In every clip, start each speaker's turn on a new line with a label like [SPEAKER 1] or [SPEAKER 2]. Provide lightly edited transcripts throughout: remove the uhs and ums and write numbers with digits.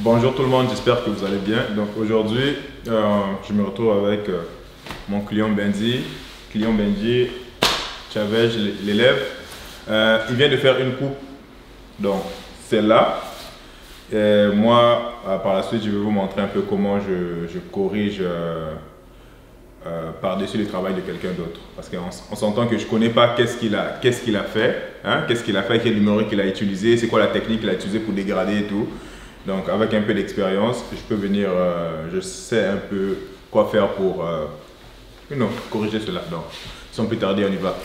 [SPEAKER 1] Bonjour tout le monde, j'espère que vous allez bien. Donc aujourd'hui, je me retrouve avec mon client Benji. Client Benji, Chavez, l'élève. Il vient de faire une coupe, donc celle-là. Moi, par la suite, je vais vous montrer un peu comment je corrige par-dessus le travail de quelqu'un d'autre. Parce qu'on s'entend que je ne connais pas qu'est-ce qu'il a fait, hein, qu'est-ce qu'il a fait, quel numéro qu'il a utilisé, c'est quoi la technique qu'il a utilisée pour dégrader et tout. Donc avec un peu d'expérience, je peux venir, je sais un peu quoi faire pour corriger cela. Donc sans plus tarder, on y va.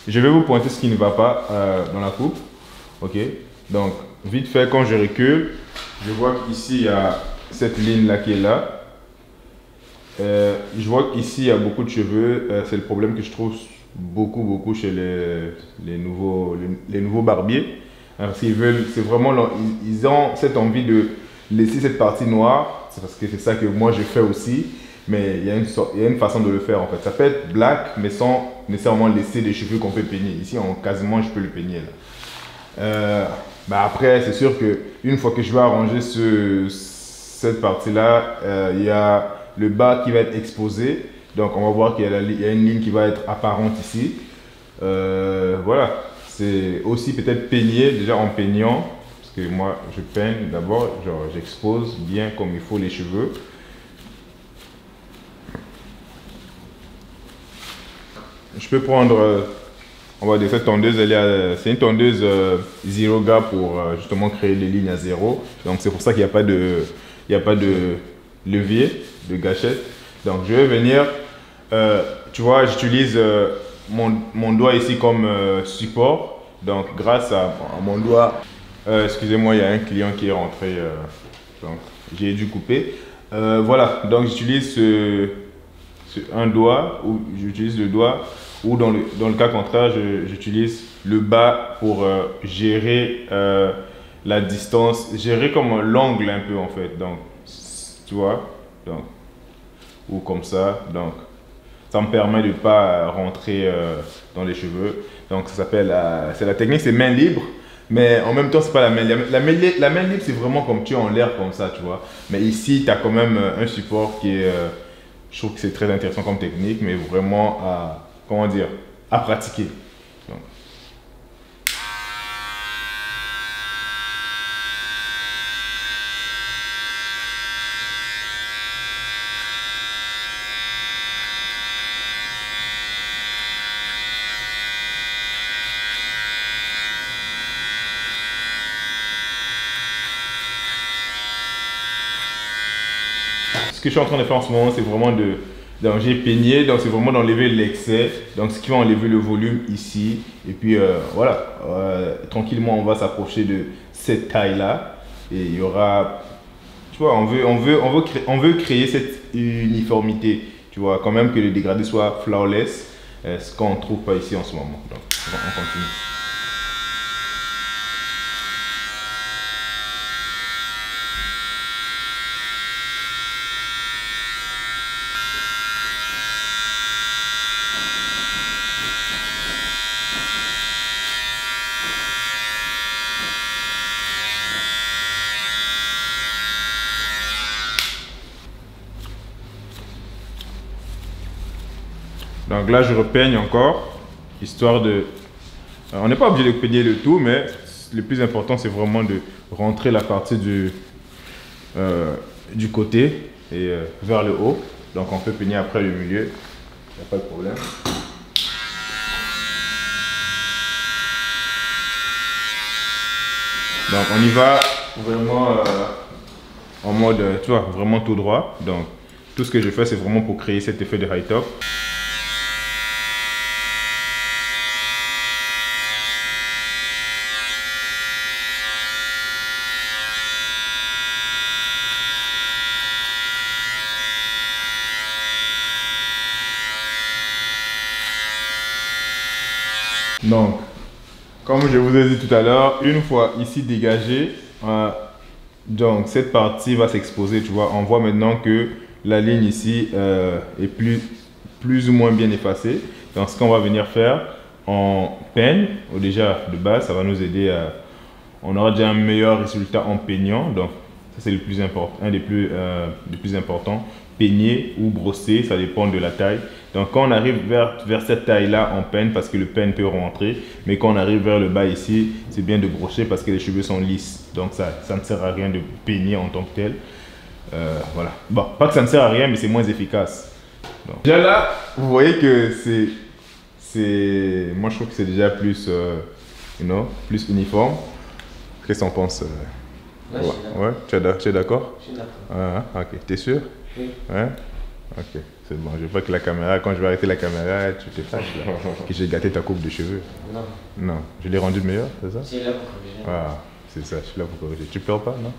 [SPEAKER 1] Je vais vous pointer ce qui ne va pas dans la coupe. Ok, donc vite fait, quand je recule, je vois qu'ici il y a cette ligne là qui est là. Je vois qu'ici il y a beaucoup de cheveux. C'est le problème que je trouve beaucoup chez les nouveaux barbiers. Parce qu'ils veulent, c'est vraiment, ils ont cette envie de laisser cette partie noire. C'est parce que c'est ça que moi je fais aussi. Mais il y a une façon de le faire en fait. Ça peut être black, mais sans nécessairement laisser des cheveux qu'on peut peigner. Ici, quasiment, je peux le peigner là. Après, c'est sûr que une fois que je vais arranger cette partie-là, il y a le bas qui va être exposé. Donc, on va voir qu'il y a une ligne qui va être apparente ici. Voilà. C'est aussi peut-être peigner, déjà en peignant. Parce que moi, je peigne d'abord, j'expose bien comme il faut les cheveux. Je peux prendre, on va dire cette tondeuse, c'est une tondeuse Zero Ga pour justement créer les lignes à zéro. Donc c'est pour ça qu'il n'y a pas de levier, de gâchette. Donc je vais venir, tu vois, j'utilise mon doigt ici comme support. Donc grâce à mon doigt, excusez-moi, il y a un client qui est rentré, donc j'ai dû couper. Voilà, donc j'utilise un doigt, ou j'utilise le doigt, ou dans le cas contraire, j'utilise le bas pour gérer la distance, gérer comme l'angle un peu en fait. Donc, tu vois, donc, ou comme ça. Donc, ça me permet de ne pas rentrer dans les cheveux. Donc, ça s'appelle, c'est la technique, c'est main libre. Mais en même temps, c'est pas la main libre. La main libre, c'est vraiment comme tu es en l'air comme ça, tu vois. Mais ici, tu as quand même un support qui est... je trouve que c'est très intéressant comme technique, mais vraiment à, comment dire, à pratiquer. Donc. Ce que je suis en train de faire en ce moment, c'est vraiment donc j'ai peigné, donc c'est vraiment d'enlever l'excès, donc ce qui va enlever le volume ici, et puis voilà, tranquillement on va s'approcher de cette taille là, et il y aura, tu vois, on veut créer cette uniformité, tu vois, quand même que le dégradé soit flawless, ce qu'on ne trouve pas ici en ce moment, donc on continue. Donc là, je repeigne encore, histoire de... on n'est pas obligé de peigner le tout, mais le plus important, c'est vraiment de rentrer la partie du côté et vers le haut. Donc on peut peigner après le milieu, il n'y a pas de problème. Donc on y va vraiment en mode, tu vois, vraiment tout droit. Donc tout ce que je fais, c'est vraiment pour créer cet effet de high top. Donc, comme je vous ai dit tout à l'heure, une fois ici dégagé, donc cette partie va s'exposer, tu vois. On voit maintenant que la ligne ici est plus ou moins bien effacée. Donc, ce qu'on va venir faire, on peigne, déjà de base, ça va nous aider on aura déjà un meilleur résultat en peignant. Donc ça c'est le plus important, un des plus importants. Peigner ou brosser, ça dépend de la taille. Donc quand on arrive vers cette taille-là, on peigne parce que le peigne peut rentrer. Mais quand on arrive vers le bas ici, c'est bien de brosser parce que les cheveux sont lisses. Donc ça ne sert à rien de peigner en tant que tel. Voilà. Bon, pas que ça ne sert à rien, mais c'est moins efficace. Donc, déjà là, vous voyez que moi je trouve que c'est déjà plus, plus uniforme. Qu'est-ce que tu en penses? Ouais, tu es d'accord?
[SPEAKER 2] Je suis d'accord.
[SPEAKER 1] Ah, ok, t'es sûr?
[SPEAKER 2] Oui.
[SPEAKER 1] Ouais? Ok, c'est bon. Je veux pas que la caméra, quand je vais arrêter la caméra, tu te fâches là, que j'ai gâté ta coupe de cheveux.
[SPEAKER 2] Non.
[SPEAKER 1] Non, je l'ai rendu meilleur, c'est ça?
[SPEAKER 2] C'est là pour corriger.
[SPEAKER 1] Ah, c'est ça, je suis là pour corriger. Tu pleures pas, non?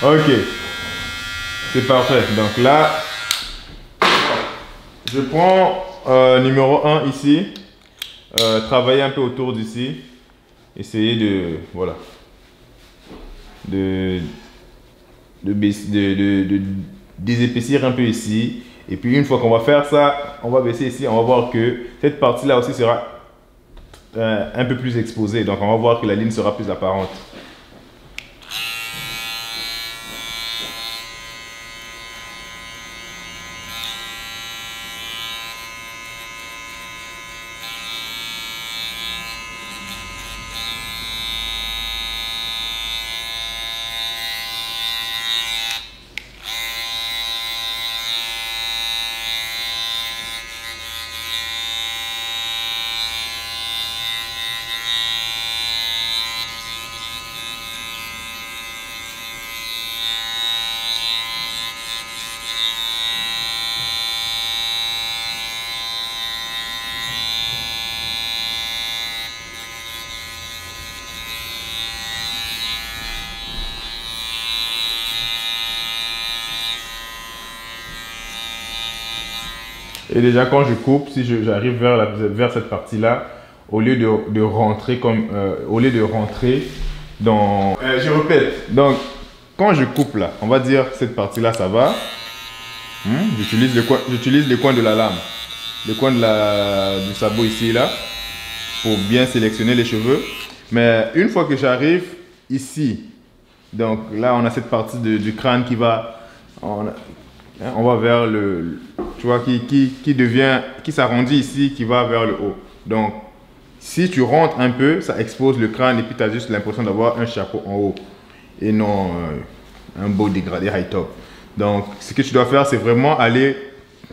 [SPEAKER 1] Ok, c'est parfait. Donc là, je prends numéro 1 ici, travailler un peu autour d'ici, essayer de, voilà, de désépaissir un peu ici. Et puis une fois qu'on va faire ça, on va baisser ici, on va voir que cette partie-là aussi sera un peu plus exposée. Donc on va voir que la ligne sera plus apparente. Et déjà quand je coupe, si j'arrive vers cette partie-là, au lieu de rentrer dans... je répète, donc quand je coupe là, on va dire cette partie-là, ça va. J'utilise le coin de la lame, le coin du sabot ici là, pour bien sélectionner les cheveux. Mais une fois que j'arrive ici, donc là on a cette partie du crâne qui va... On va vers le, tu vois, qui s'arrondit ici, qui va vers le haut. Donc, si tu rentres un peu, ça expose le crâne et puis tu as juste l'impression d'avoir un chapeau en haut et non un beau dégradé high top. Donc, ce que tu dois faire, c'est vraiment aller,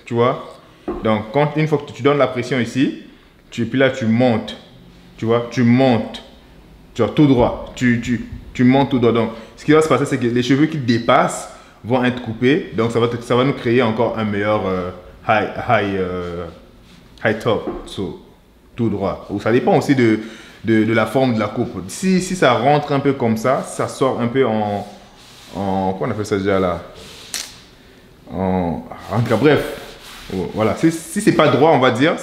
[SPEAKER 1] tu vois. Donc, une fois que tu donnes la pression ici, puis là, tu montes, tu vois, tu montes, tu vois, tout droit, tu montes tout droit. Donc, ce qui va se passer, c'est que les cheveux qui dépassent vont être coupés, donc ça va nous créer encore un meilleur high top, tout droit. Ça dépend aussi de la forme de la coupe. Si ça rentre un peu comme ça sort un peu en comment on appelle ça déjà là, en tout cas, bref, voilà. Si c'est pas droit, on va dire,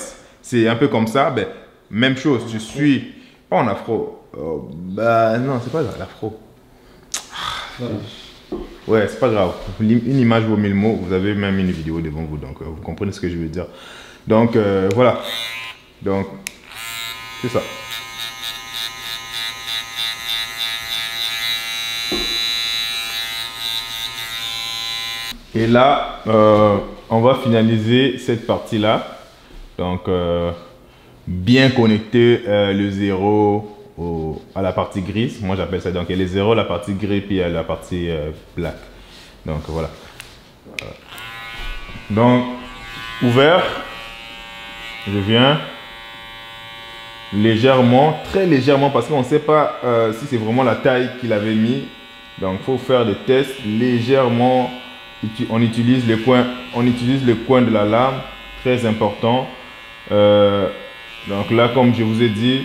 [SPEAKER 1] c'est un peu comme ça, ben, même chose, je suis pas en afro, bah non, c'est pas l'afro. Ouais, c'est pas grave. Une image vaut 1000 mots. Vous avez même une vidéo devant vous, donc vous comprenez ce que je veux dire. Donc voilà. Donc c'est ça. Et là, on va finaliser cette partie-là. Donc bien connecter le 0 à la partie grise, moi j'appelle ça, donc il y a les zéros, la partie gris, puis il y a la partie black. Donc voilà. Donc ouvert, je viens légèrement, très légèrement, parce qu'on ne sait pas si c'est vraiment la taille qu'il avait mis. Donc il faut faire des tests légèrement. On utilise le coin de la lame, très important. Donc là, comme je vous ai dit,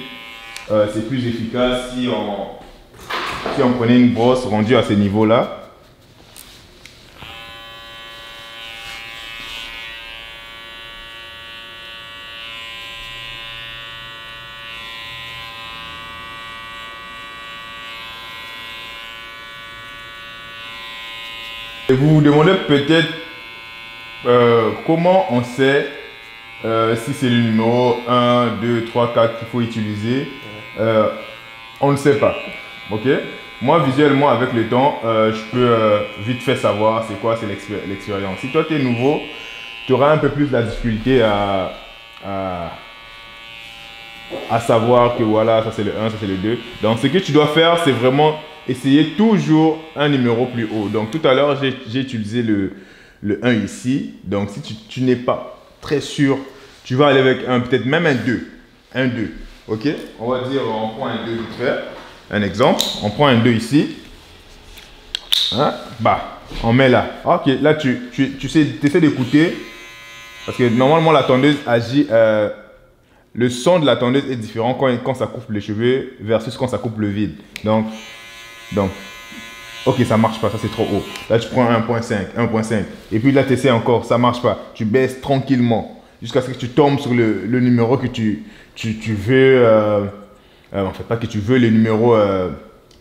[SPEAKER 1] c'est plus efficace si on prenait une brosse rendue à ce niveau-là. Et vous vous demandez peut-être comment on sait si c'est le numéro 1, 2, 3, 4 qu'il faut utiliser. on ne sait pas. Ok? Moi, visuellement, avec le temps, je peux vite fait savoir c'est quoi, c'est l'expérience. Si toi, tu es nouveau, tu auras un peu plus de la difficulté à savoir que voilà, ça c'est le 1, ça c'est le 2. Donc, ce que tu dois faire, c'est vraiment essayer toujours un numéro plus haut. Donc, tout à l'heure, j'ai utilisé le 1 ici. Donc, si tu n'es pas très sûr, tu vas aller avec peut-être même un 2. Un 2. Ok? On va dire, on prend un 2 vite fait. Un exemple, on prend un 2 ici. Hein? Bah, on met là. Ok, là, tu essaies d'écouter. Parce que normalement, la tondeuse agit. Le son de la tondeuse est différent quand ça coupe les cheveux versus quand ça coupe le vide. Donc ok, ça marche pas, ça c'est trop haut. Là, tu prends 1.5, 1.5. Et puis là, tu essaies encore, ça marche pas. Tu baisses tranquillement jusqu'à ce que tu tombes sur le numéro que tu veux. En fait, pas que tu veux, le numéro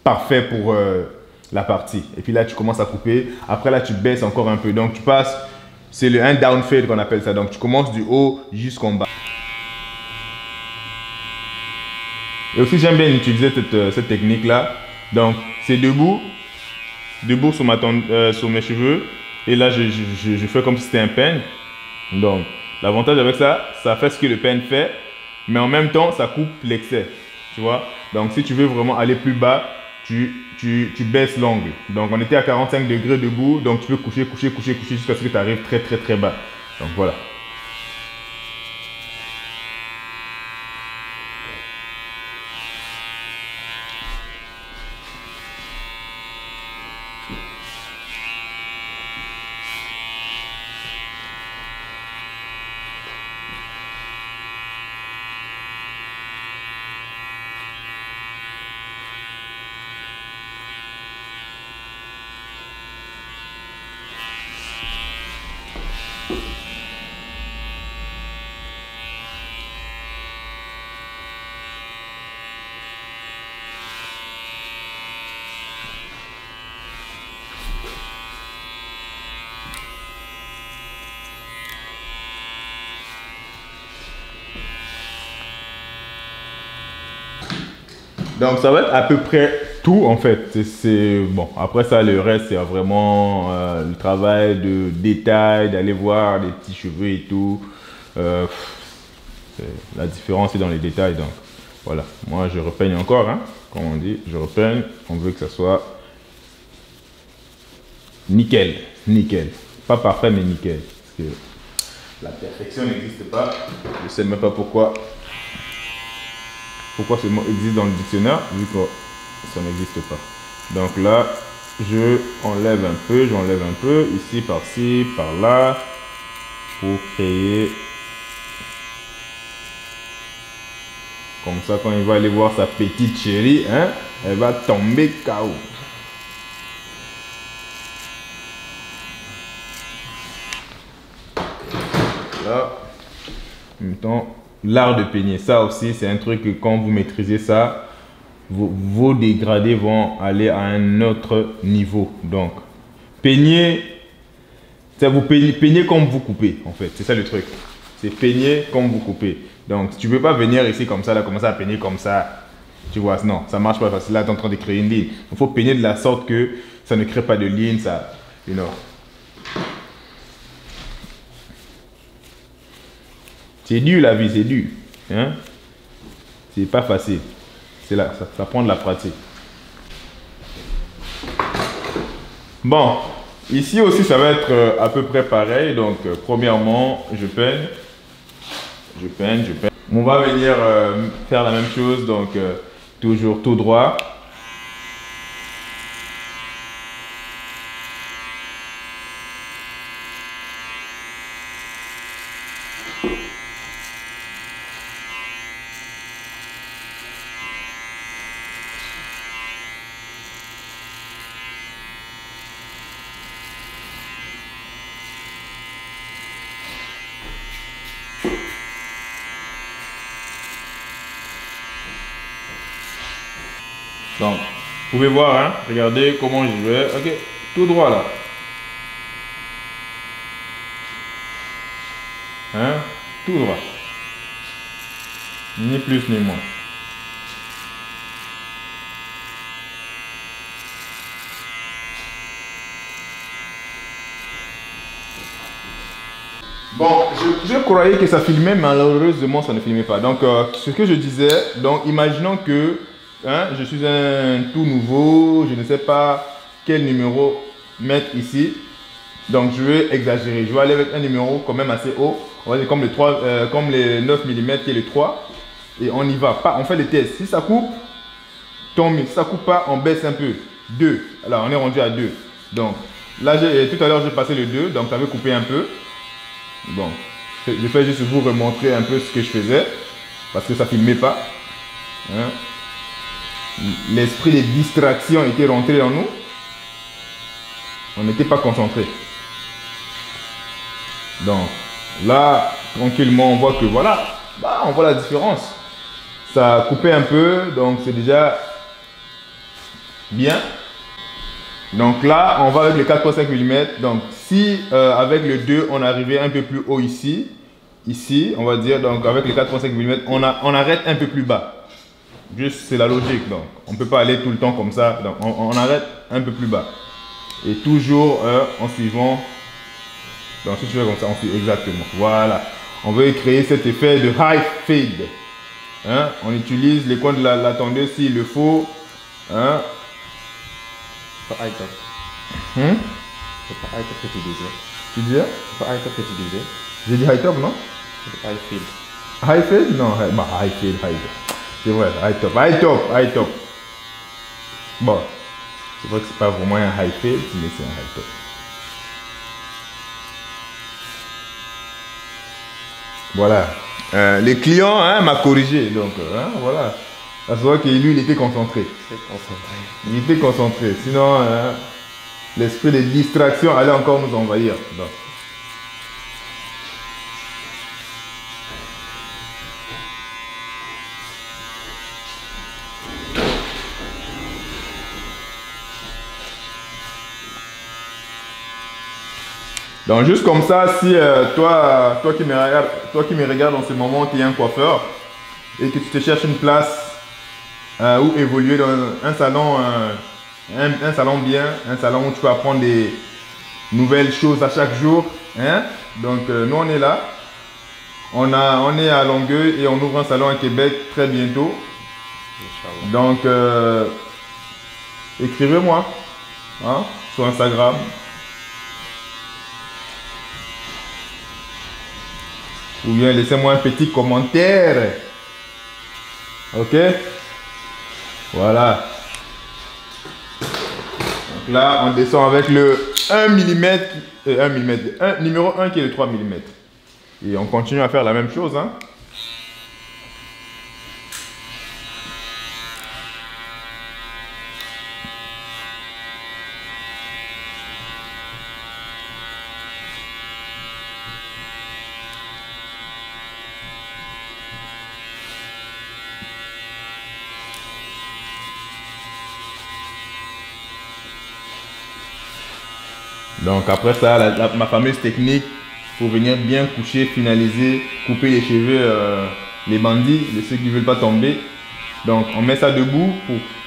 [SPEAKER 1] parfait pour la partie. Et puis là, tu commences à couper. Après, là, tu baisses encore un peu. Donc, tu passes, c'est le un down fade qu'on appelle ça. Donc, tu commences du haut jusqu'en bas. Et aussi, j'aime bien utiliser cette technique-là. Donc, c'est debout sur mes cheveux. Et là, je fais comme si c'était un peigne. Donc, l'avantage avec ça, ça fait ce que le peigne fait. Mais en même temps, ça coupe l'excès. Tu vois? Donc, si tu veux vraiment aller plus bas, tu baisses l'angle. Donc, on était à 45 degrés debout. Donc, tu peux coucher jusqu'à ce que tu arrives très, très, très bas. Donc, voilà. Donc, ça va être à peu près tout en fait. Bon, après ça, le reste, c'est vraiment le travail de détail, d'aller voir les petits cheveux et tout. La différence est dans les détails. Donc, voilà. Moi, je repeigne encore, hein, comme on dit. Je repeigne. On veut que ça soit nickel. Nickel. Pas parfait, mais nickel. Parce que la perfection n'existe pas. Je ne sais même pas pourquoi ce mot existe dans le dictionnaire, vu que ça n'existe pas. Donc là, j'enlève un peu, ici, par-ci, par-là, pour créer. Comme ça, quand il va aller voir sa petite chérie, hein, elle va tomber KO. Là, en même temps, l'art de peigner, ça aussi, c'est un truc que quand vous maîtrisez ça, vos dégradés vont aller à un autre niveau. Donc, peigner, vous peignez comme vous coupez, en fait. C'est ça le truc. C'est peigner comme vous coupez. Donc, tu ne peux pas venir ici comme ça, là, commencer à peigner comme ça. Tu vois, non, ça ne marche pas parce que là, tu es en train de créer une ligne. Il faut peigner de la sorte que ça ne crée pas de ligne, ça, you know. C'est dur la vie, c'est dur. Hein? C'est pas facile. C'est là, ça prend de la pratique. Bon, ici aussi ça va être à peu près pareil. Donc, premièrement, je peigne. On va venir faire la même chose, donc toujours tout droit. Donc, vous pouvez voir, hein, regardez comment je vais. Ok, tout droit là. Hein, tout droit. Ni plus ni moins. Bon, je croyais que ça filmait, mais malheureusement, ça ne filmait pas. Donc, ce que je disais, donc, imaginons que hein, je suis un tout nouveau, je ne sais pas quel numéro mettre ici. Donc, je vais exagérer. Je vais aller avec un numéro quand même assez haut. On va dire comme, comme les 9 mm qui est le 3. Et on y va. On fait les tests. Si ça coupe, tant mieux. Si ça coupe pas, on baisse un peu. 2. Alors, on est rendu à 2. Donc, là, tout à l'heure, j'ai passé le 2. Donc, ça avait coupé un peu. Bon, je vais juste vous remontrer un peu ce que je faisais. Parce que ça ne filmait pas. Hein? L'esprit de distraction était rentré en nous. On n'était pas concentré. Donc, là, tranquillement, on voit que voilà. Bah, on voit la différence. Ça a coupé un peu. Donc, c'est déjà bien. Donc là, on va avec le 4.5 mm. Donc, si avec le 2, on arrivait un peu plus haut ici, on va dire, donc avec le 4.5 mm, on arrête un peu plus bas. Juste, c'est la logique. Donc, on ne peut pas aller tout le temps comme ça. Donc, on arrête un peu plus bas. Et toujours en suivant. Donc, si tu fais comme ça, on suit exactement. Voilà. On veut créer cet effet de high fade. Hein? On utilise les coins de la tondeuse s'il le faut. Hein?
[SPEAKER 2] C'est pas high top. C'est pas high top que tu disais.
[SPEAKER 1] Tu disais?
[SPEAKER 2] C'est pas high top que tu disais.
[SPEAKER 1] J'ai dit high top, non?
[SPEAKER 2] C'est high fade.
[SPEAKER 1] High fade? Non, high fade, high top. C'est vrai, high top, high top, high top. Bon, c'est vrai que c'est pas vraiment un high fade, mais c'est un high top. Voilà. Le client hein, m'a corrigé, donc hein, voilà. Ça se voit que lui, il était concentré. Il était concentré. Sinon, l'esprit de distraction allait encore nous envahir. Donc. Donc juste comme ça, si toi qui me regardes en ce moment, tu es un coiffeur et que tu te cherches une place où évoluer dans un salon, un salon bien, un salon où tu peux apprendre des nouvelles choses à chaque jour. Hein? Donc nous on est là, on est à Longueuil et on ouvre un salon à Québec très bientôt. Donc écrivez-moi hein, sur Instagram. Ou bien laissez-moi un petit commentaire. Ok? Voilà. Donc là, on descend avec le 1 mm, numéro 1 qui est le 3 mm. Et on continue à faire la même chose. Hein? Donc après ça, ma fameuse technique pour venir bien coucher, finaliser, couper les cheveux, les bandits, ceux qui ne veulent pas tomber. Donc on met ça debout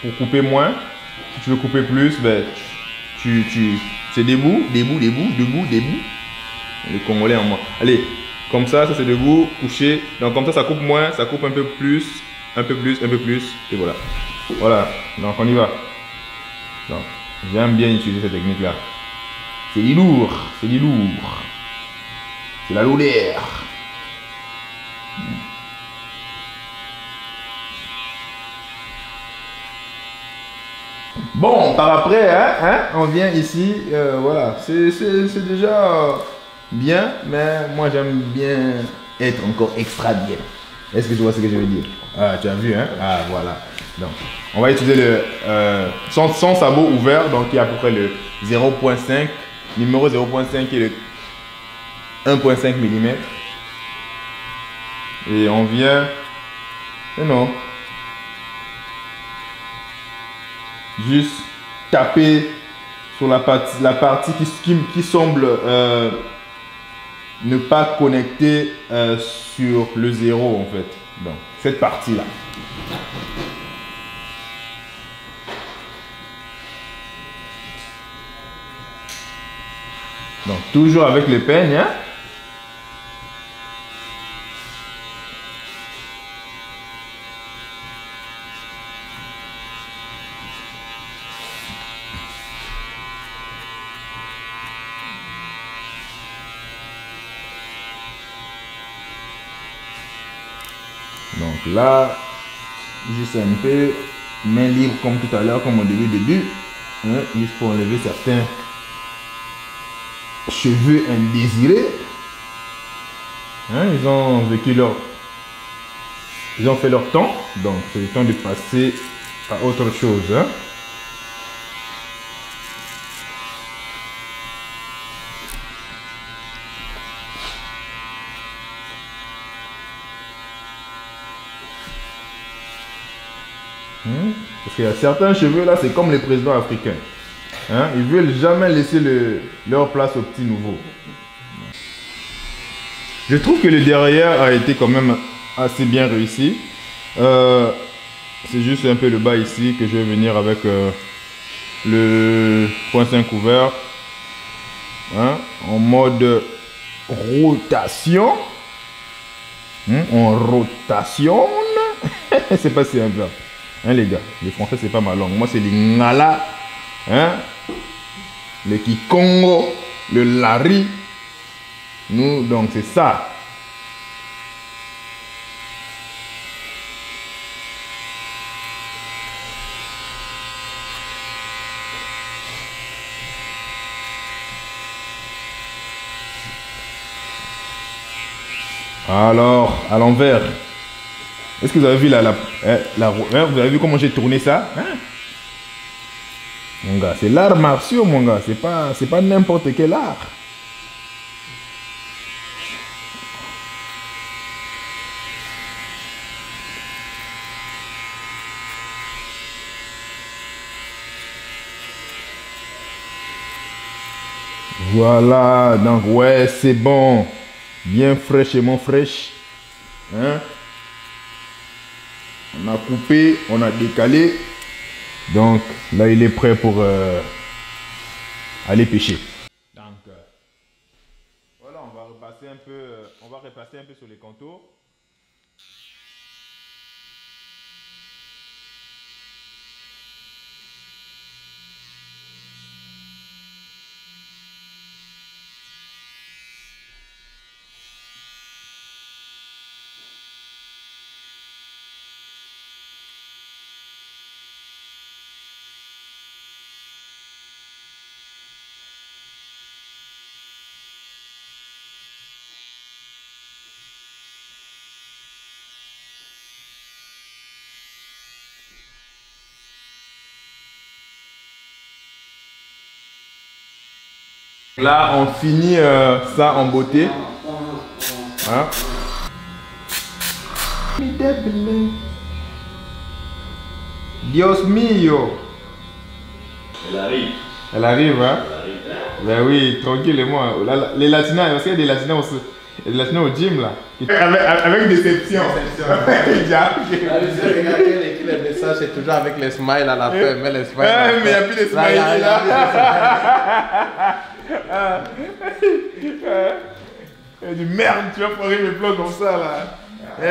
[SPEAKER 1] pour couper moins. Si tu veux couper plus, ben, c'est debout, debout, debout, debout, debout. Les Congolais en moi. Allez, comme ça c'est debout, couché. Donc comme ça coupe moins, ça coupe un peu plus, un peu plus, un peu plus. Et voilà. Voilà, donc on y va. Donc j'aime bien utiliser cette technique là. C'est du lourd, c'est du lourd. C'est la lourdeur. Bon, par après, on vient ici, voilà, c'est déjà bien, mais moi j'aime bien être encore extra bien. Est-ce que tu vois ce que je veux dire? Ah, tu as vu, hein? Ah, voilà. Donc, on va utiliser le son sabot ouvert, donc qui est à peu près le 0.5. Numéro 0.5 qui est le 1.5 mm. Et on vient, non, juste taper sur la partie qui semble ne pas connecter sur le 0 en fait. Donc, cette partie-là. Donc, toujours avec le peigne, hein? Donc là, juste un peu, main libre comme tout à l'heure, comme au début, hein, juste pour enlever certains cheveux indésirés. Hein, ils ont vécu ils ont fait leur temps, donc c'est le temps de passer à autre chose. Hein. Parce qu'il y a certains cheveux là, c'est comme les présidents africains. Hein? Ils veulent jamais laisser leur place aux petits nouveaux. Je trouve que le derrière a été quand même assez bien réussi. C'est juste un peu le bas ici que je vais venir avec le point 5 ouvert. Hein? En mode rotation. En rotation. C'est pas si simple. Hein, les gars, les français c'est pas ma langue. Moi c'est les ngala, hein, le kikongo, le lari. Nous donc c'est ça. Alors à l'envers. Est-ce que vous avez vu vous avez vu comment j'ai tourné ça, hein? Mon gars, c'est l'art martial, mon gars. C'est pas n'importe quel art. Voilà, donc ouais, c'est bon. Bien fraîchement fraîche. Hein? On a coupé, on a décalé. Donc là, il est prêt pour aller pêcher. Donc voilà, on va repasser un peu sur les contours. Là, on finit ça en beauté. Hein? Dios mio.
[SPEAKER 2] Elle arrive.
[SPEAKER 1] Elle arrive, hein? Ben oui, tranquillement. Les latinas, parce qu'il y a des latinas aussi. Il y a des latinas au gym là. Avec déception.
[SPEAKER 2] Les messages, c'est toujours avec les smiles à la fin. Mais les smiles.
[SPEAKER 1] Mais il n'y a plus de smiles là. Du merde, tu vas foirer mes plans comme ça là.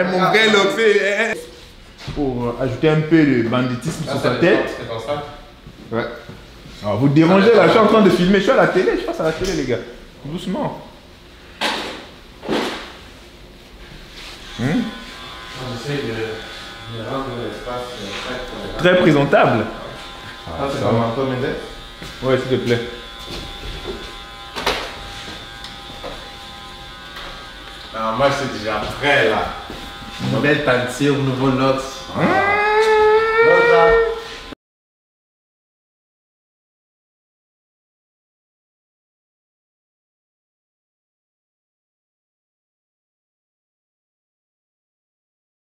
[SPEAKER 1] Mon vrai loxé. Pour ajouter un peu de banditisme sur sa tête.
[SPEAKER 2] C'est comme ça.
[SPEAKER 1] Ouais. Alors vous dérangez là, je suis en train de filmer, je suis à la télé, je passe à la télé les gars. Doucement.
[SPEAKER 2] J'essaie de rendre l'espace
[SPEAKER 1] très présentable.
[SPEAKER 2] Ah, c'est comme Antoine Mendes.
[SPEAKER 1] Ouais, s'il te plaît.
[SPEAKER 2] Alors moi, je suis déjà prêt là. Modèle pâtissier au nouveau lot.